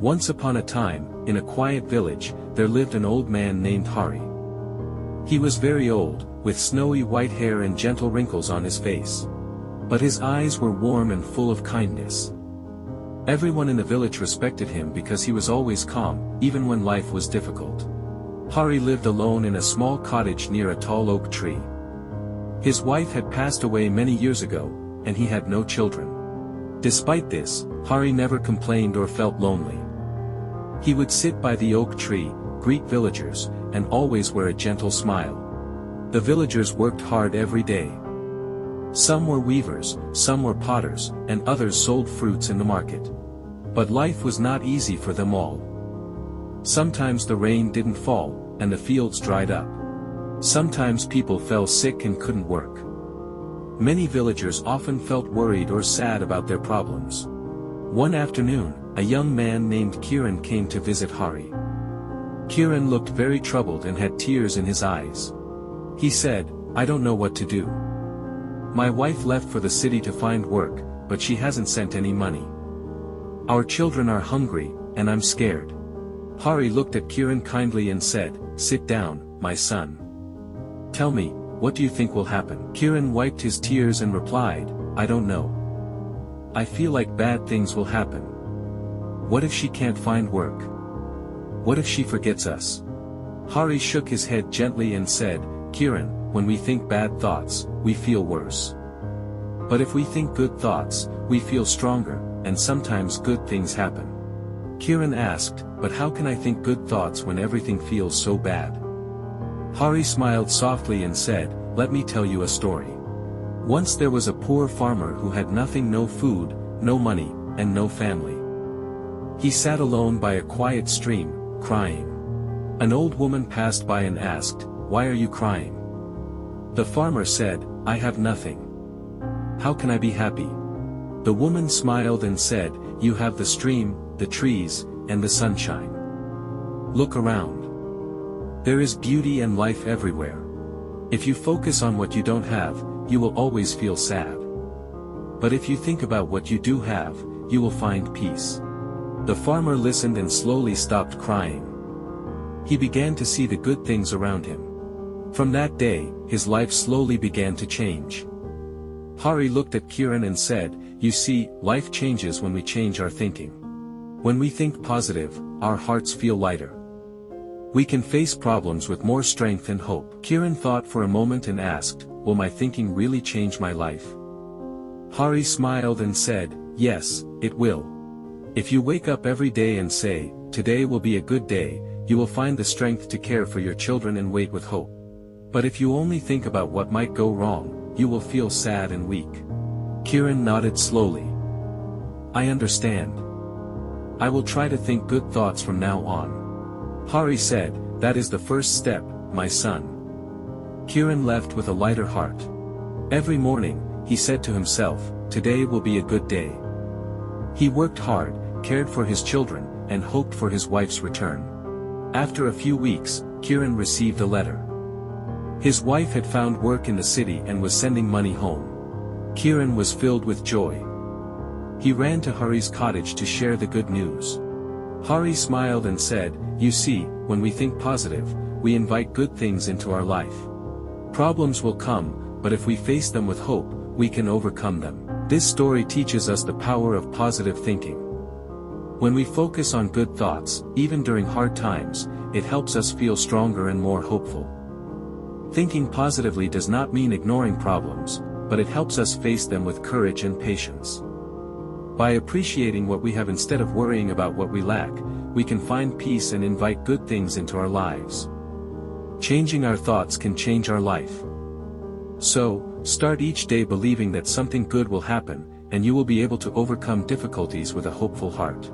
Once upon a time, in a quiet village, there lived an old man named Hari. He was very old, with snowy white hair and gentle wrinkles on his face. But his eyes were warm and full of kindness. Everyone in the village respected him because he was always calm, even when life was difficult. Hari lived alone in a small cottage near a tall oak tree. His wife had passed away many years ago, and he had no children. Despite this, Hari never complained or felt lonely. He would sit by the oak tree, greet villagers, and always wear a gentle smile. The villagers worked hard every day. Some were weavers, some were potters, and others sold fruits in the market. But life was not easy for them all. Sometimes the rain didn't fall, and the fields dried up. Sometimes people fell sick and couldn't work. Many villagers often felt worried or sad about their problems. One afternoon, a young man named Kiran came to visit Hari. Kiran looked very troubled and had tears in his eyes. He said, "I don't know what to do. My wife left for the city to find work, but she hasn't sent any money. Our children are hungry, and I'm scared." Hari looked at Kiran kindly and said, "Sit down, my son. Tell me, what do you think will happen?" Kiran wiped his tears and replied, "I don't know. I feel like bad things will happen. What if she can't find work? What if she forgets us?" Hari shook his head gently and said, "Kiran, when we think bad thoughts, we feel worse. But if we think good thoughts, we feel stronger, and sometimes good things happen." Kiran asked, "But how can I think good thoughts when everything feels so bad?" Hari smiled softly and said, "Let me tell you a story. Once there was a poor farmer who had nothing, no food, no money, and no family. He sat alone by a quiet stream, crying. An old woman passed by and asked, "Why are you crying?" The farmer said, "I have nothing. How can I be happy?" The woman smiled and said, "You have the stream, the trees, and the sunshine. Look around. There is beauty and life everywhere. If you focus on what you don't have, you will always feel sad. But if you think about what you do have, you will find peace." The farmer listened and slowly stopped crying. He began to see the good things around him. From that day, his life slowly began to change. Hari looked at Kiran and said, "You see, life changes when we change our thinking. When we think positive, our hearts feel lighter. We can face problems with more strength and hope." Kiran thought for a moment and asked, "Will my thinking really change my life?" Hari smiled and said, "Yes, it will. If you wake up every day and say, 'Today will be a good day,' you will find the strength to care for your children and wait with hope. But if you only think about what might go wrong, you will feel sad and weak." Kiran nodded slowly. "I understand. I will try to think good thoughts from now on." Hari said, "That is the first step, my son." Kiran left with a lighter heart. Every morning, he said to himself, "Today will be a good day." He worked hard, cared for his children, and hoped for his wife's return. After a few weeks, Kiran received a letter. His wife had found work in the city and was sending money home. Kiran was filled with joy. He ran to Hari's cottage to share the good news. Hari smiled and said, "You see, when we think positive, we invite good things into our life. Problems will come, but if we face them with hope, we can overcome them." This story teaches us the power of positive thinking. When we focus on good thoughts, even during hard times, it helps us feel stronger and more hopeful. Thinking positively does not mean ignoring problems, but it helps us face them with courage and patience. By appreciating what we have instead of worrying about what we lack, we can find peace and invite good things into our lives. Changing our thoughts can change our life. So, start each day believing that something good will happen, and you will be able to overcome difficulties with a hopeful heart.